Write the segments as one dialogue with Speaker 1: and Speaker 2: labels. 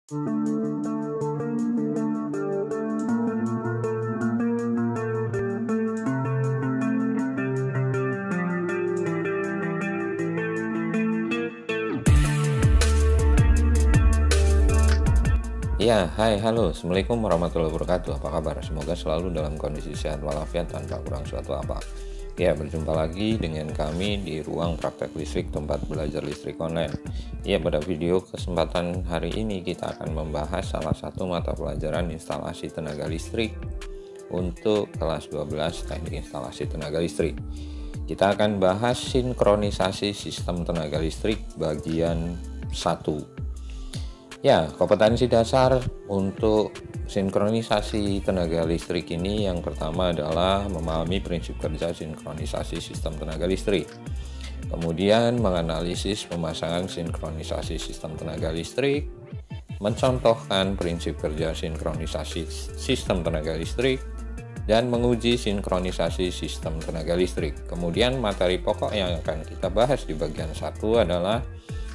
Speaker 1: Ya, hai, halo, Assalamualaikum warahmatullahi wabarakatuh. Apa kabar? Semoga selalu dalam kondisi sehat walafiat tanpa kurang suatu apa. Ya, berjumpa lagi dengan kami di ruang praktek listrik tempat belajar listrik online. Ya, pada video kesempatan hari ini kita akan membahas salah satu mata pelajaran instalasi tenaga listrik untuk kelas 12 teknik instalasi tenaga listrik. Kita akan bahas sinkronisasi sistem tenaga listrik bagian 1. Ya, kompetensi dasar untuk sinkronisasi tenaga listrik ini yang pertama adalah memahami prinsip kerja sinkronisasi sistem tenaga listrik. Kemudian menganalisis pemasangan sinkronisasi sistem tenaga listrik, mencontohkan prinsip kerja sinkronisasi sistem tenaga listrik, dan menguji sinkronisasi sistem tenaga listrik. Kemudian materi pokok yang akan kita bahas di bagian 1 adalah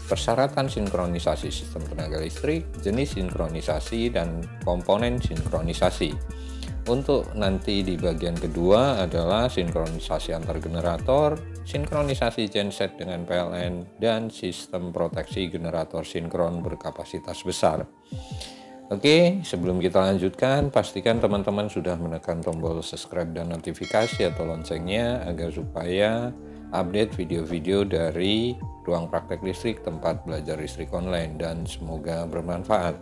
Speaker 1: persyaratan sinkronisasi sistem tenaga listrik, jenis sinkronisasi, dan komponen sinkronisasi. Untuk nanti di bagian kedua adalah sinkronisasi antar generator, sinkronisasi genset dengan PLN, dan sistem proteksi generator sinkron berkapasitas besar. Oke, sebelum kita lanjutkan, pastikan teman-teman sudah menekan tombol subscribe dan notifikasi atau loncengnya agar supaya update video-video dari ruang praktek listrik tempat belajar listrik online, dan semoga bermanfaat.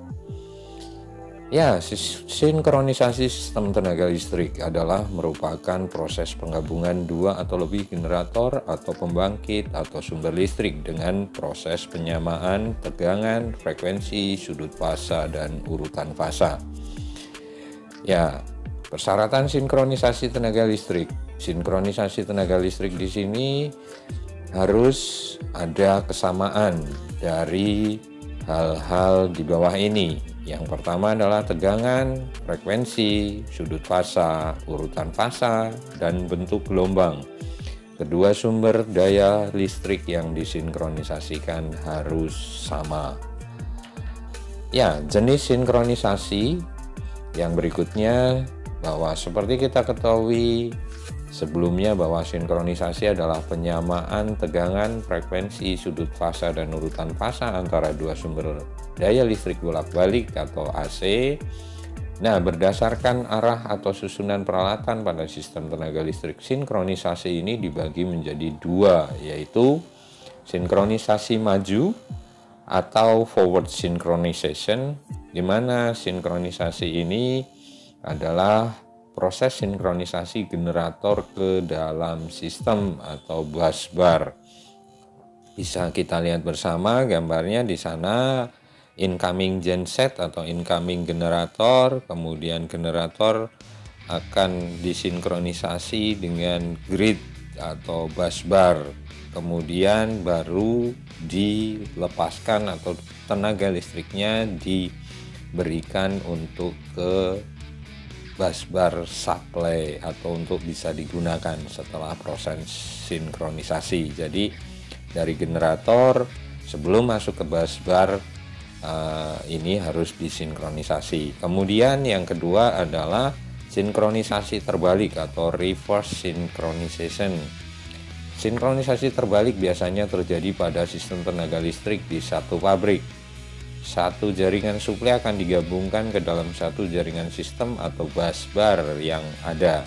Speaker 1: Ya, sinkronisasi sistem tenaga listrik adalah merupakan proses penggabungan dua atau lebih generator atau pembangkit atau sumber listrik dengan proses penyamaan tegangan, frekuensi, sudut fasa, dan urutan fasa. Ya, persyaratan sinkronisasi tenaga listrik. Sinkronisasi tenaga listrik di sini harus ada kesamaan dari hal-hal di bawah ini. Yang pertama adalah tegangan, frekuensi, sudut fasa, urutan fasa, dan bentuk gelombang. Kedua sumber daya listrik yang disinkronisasikan harus sama. Ya, jenis sinkronisasi yang berikutnya, bahwa seperti kita ketahui sebelumnya bahwa sinkronisasi adalah penyamaan tegangan, frekuensi, sudut fasa, dan urutan fasa antara dua sumber daya listrik bolak-balik atau AC. Nah, berdasarkan arah atau susunan peralatan pada sistem tenaga listrik, sinkronisasi ini dibagi menjadi dua, yaitu sinkronisasi maju atau forward synchronization, di mana sinkronisasi ini adalah proses sinkronisasi generator ke dalam sistem atau busbar. Bisa kita lihat bersama gambarnya di sana, incoming genset atau incoming generator, kemudian generator akan disinkronisasi dengan grid atau busbar, kemudian baru dilepaskan atau tenaga listriknya diberikan untuk ke busbar supply atau untuk bisa digunakan setelah proses sinkronisasi. Jadi dari generator sebelum masuk ke busbar ini harus disinkronisasi. Kemudian yang kedua adalah sinkronisasi terbalik atau reverse synchronization. Sinkronisasi terbalik biasanya terjadi pada sistem tenaga listrik di satu pabrik. Satu jaringan suplai akan digabungkan ke dalam satu jaringan sistem atau busbar yang ada.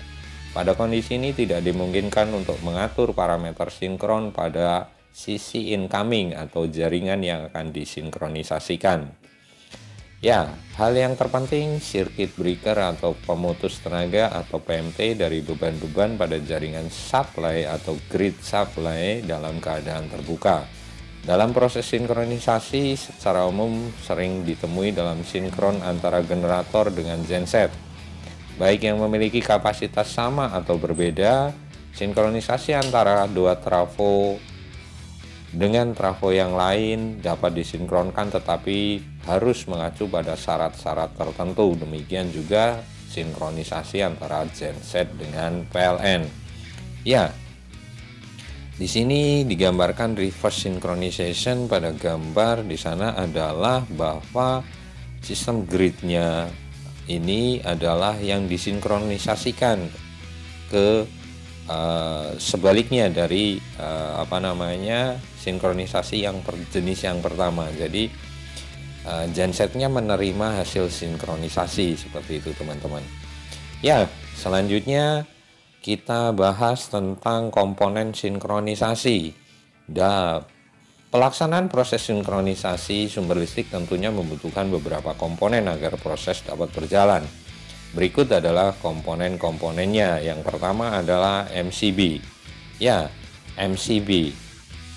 Speaker 1: Pada kondisi ini tidak dimungkinkan untuk mengatur parameter sinkron pada sisi incoming atau jaringan yang akan disinkronisasikan. Ya, hal yang terpenting, circuit breaker atau pemutus tenaga atau PMT dari beban-beban pada jaringan supply atau grid supply dalam keadaan terbuka. Dalam proses sinkronisasi secara umum sering ditemui dalam sinkron antara generator dengan genset. Baik yang memiliki kapasitas sama atau berbeda, sinkronisasi antara dua trafo dengan trafo yang lain dapat disinkronkan, tetapi harus mengacu pada syarat-syarat tertentu. Demikian juga sinkronisasi antara genset dengan PLN. Ya, di sini digambarkan reverse synchronization. Pada gambar di sana adalah bahwa sistem gridnya ini adalah yang disinkronisasikan ke sebaliknya dari sinkronisasi yang jenis yang pertama. Jadi gensetnya menerima hasil sinkronisasi seperti itu teman-teman. Ya, selanjutnya kita bahas tentang komponen sinkronisasi. Pelaksanaan proses sinkronisasi sumber listrik tentunya membutuhkan beberapa komponen agar proses dapat berjalan. Berikut adalah komponen-komponennya. Yang pertama adalah MCB. Ya, MCB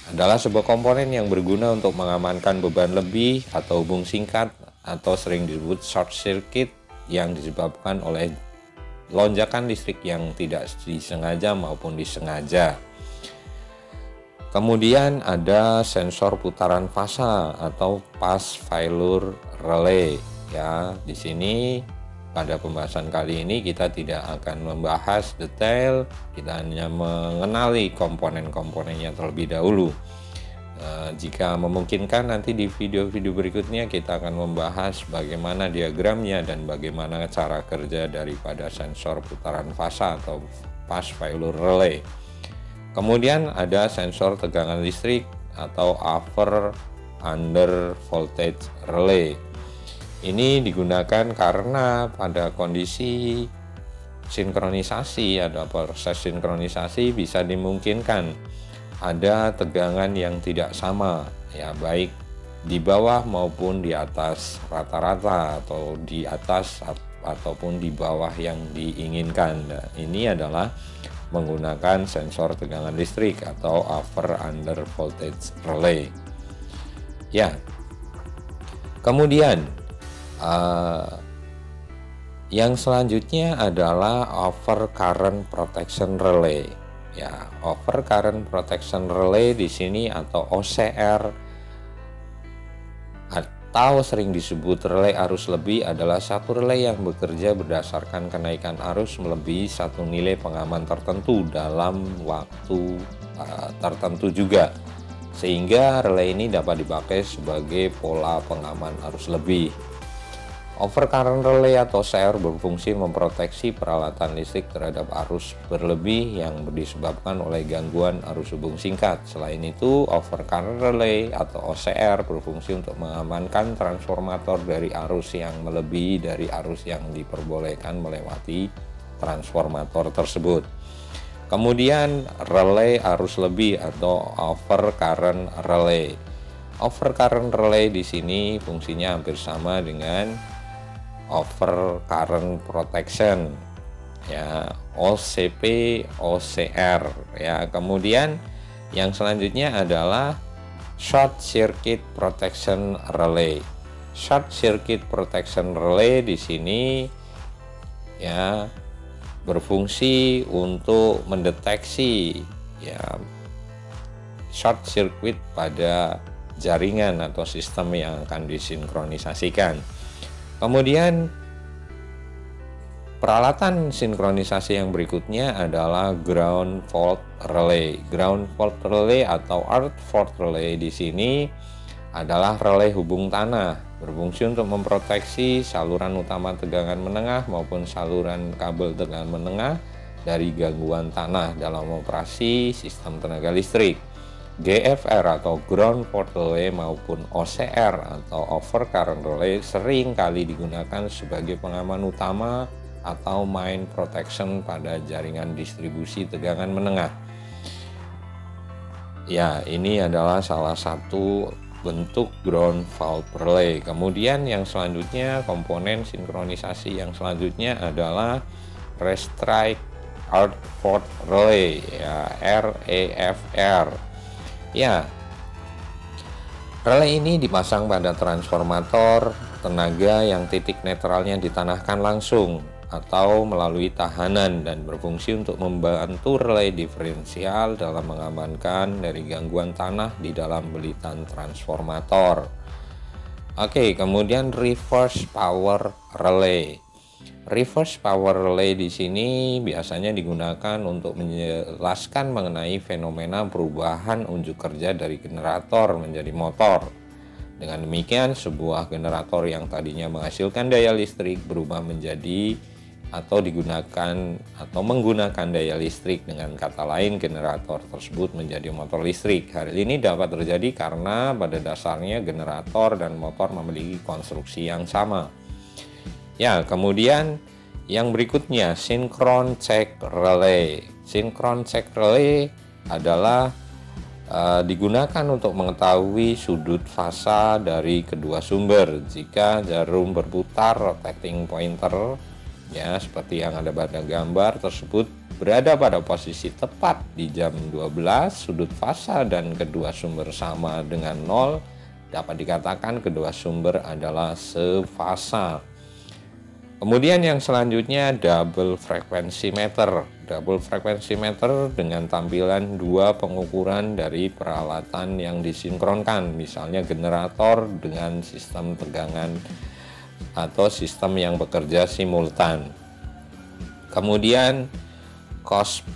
Speaker 1: adalah sebuah komponen yang berguna untuk mengamankan beban lebih atau hubung singkat atau sering disebut short circuit yang disebabkan oleh lonjakan listrik yang tidak disengaja maupun disengaja. Kemudian ada sensor putaran fasa atau fast failure relay. Ya, di sini pada pembahasan kali ini kita tidak akan membahas detail, kita hanya mengenali komponen-komponennya terlebih dahulu. Jika memungkinkan nanti di video-video berikutnya kita akan membahas bagaimana diagramnya dan bagaimana cara kerja daripada sensor putaran fasa atau fast failure relay. Kemudian ada sensor tegangan listrik atau upper under voltage relay. Ini digunakan karena pada kondisi sinkronisasi, ada proses sinkronisasi bisa dimungkinkan ada tegangan yang tidak sama, ya baik di bawah maupun di atas rata-rata atau di atas ataupun di bawah yang diinginkan. Nah, ini adalah menggunakan sensor tegangan listrik atau upper under voltage relay. Ya. Kemudian yang selanjutnya adalah over current protection relay. Ya, over current protection relay di sini atau OCR atau sering disebut relay arus lebih adalah satu relay yang bekerja berdasarkan kenaikan arus melebihi satu nilai pengaman tertentu dalam waktu tertentu juga, sehingga relay ini dapat dipakai sebagai pola pengaman arus lebih. Overcurrent relay atau OCR berfungsi memproteksi peralatan listrik terhadap arus berlebih yang disebabkan oleh gangguan arus hubung singkat. Selain itu, overcurrent relay atau OCR berfungsi untuk mengamankan transformator dari arus yang melebihi dari arus yang diperbolehkan melewati transformator tersebut. Kemudian relay arus lebih atau overcurrent relay. Overcurrent relay di sini fungsinya hampir sama dengan over current protection, ya, OCP OCR, ya. Kemudian yang selanjutnya adalah short circuit protection relay. Short circuit protection relay di sini ya berfungsi untuk mendeteksi ya short circuit pada jaringan atau sistem yang akan disinkronisasikan. Kemudian peralatan sinkronisasi yang berikutnya adalah ground fault relay. Ground fault relay atau earth fault relay di sini adalah relay hubung tanah, berfungsi untuk memproteksi saluran utama tegangan menengah maupun saluran kabel tegangan menengah dari gangguan tanah dalam operasi sistem tenaga listrik. GFR atau ground fault relay maupun OCR atau over current relay sering kali digunakan sebagai pengaman utama atau main protection pada jaringan distribusi tegangan menengah. Ya, ini adalah salah satu bentuk ground fault relay. Kemudian yang selanjutnya, komponen sinkronisasi yang selanjutnya adalah restrike earth fault relay, ya, REFR. Ya, relay ini dipasang pada transformator tenaga yang titik netralnya ditanahkan langsung atau melalui tahanan dan berfungsi untuk membantu relay diferensial dalam mengamankan dari gangguan tanah di dalam belitan transformator. Oke, kemudian reverse power relay. Reverse power relay di sini biasanya digunakan untuk menjelaskan mengenai fenomena perubahan unjuk kerja dari generator menjadi motor. Dengan demikian, sebuah generator yang tadinya menghasilkan daya listrik berubah menjadi atau digunakan atau menggunakan daya listrik. Dengan kata lain, generator tersebut menjadi motor listrik. Hal ini dapat terjadi karena pada dasarnya generator dan motor memiliki konstruksi yang sama. Ya, kemudian yang berikutnya, sinkron check relay. Sinkron check relay adalah digunakan untuk mengetahui sudut fasa dari kedua sumber. Jika jarum berputar, rotating pointer, ya seperti yang ada pada gambar tersebut, berada pada posisi tepat di jam 12, sudut fasa dan kedua sumber sama dengan 0, dapat dikatakan kedua sumber adalah sefasa. Kemudian yang selanjutnya, double frequency meter. Double frequency meter dengan tampilan dua pengukuran dari peralatan yang disinkronkan, misalnya generator dengan sistem tegangan atau sistem yang bekerja simultan. Kemudian KW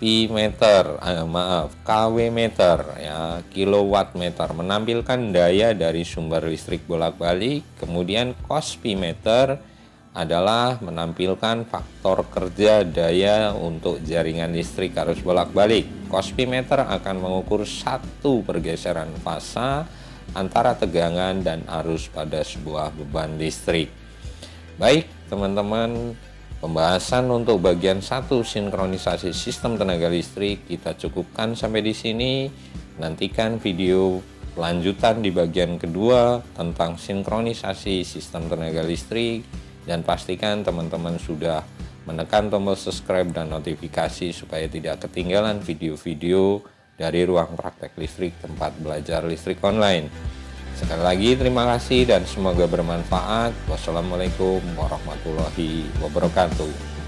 Speaker 1: meter, ya, kilowatt meter, menampilkan daya dari sumber listrik bolak-balik. Kemudian KOSPI meter adalah menampilkan faktor kerja daya untuk jaringan listrik arus bolak-balik. KOSPI meter akan mengukur satu pergeseran fasa antara tegangan dan arus pada sebuah beban listrik. Baik teman-teman, pembahasan untuk bagian 1 sinkronisasi sistem tenaga listrik kita cukupkan sampai di sini. Nantikan video lanjutan di bagian kedua tentang sinkronisasi sistem tenaga listrik. Dan pastikan teman-teman sudah menekan tombol subscribe dan notifikasi supaya tidak ketinggalan video-video dari Ruang Praktek Listrik, tempat belajar listrik online. Sekali lagi terima kasih dan semoga bermanfaat. Wassalamualaikum warahmatullahi wabarakatuh.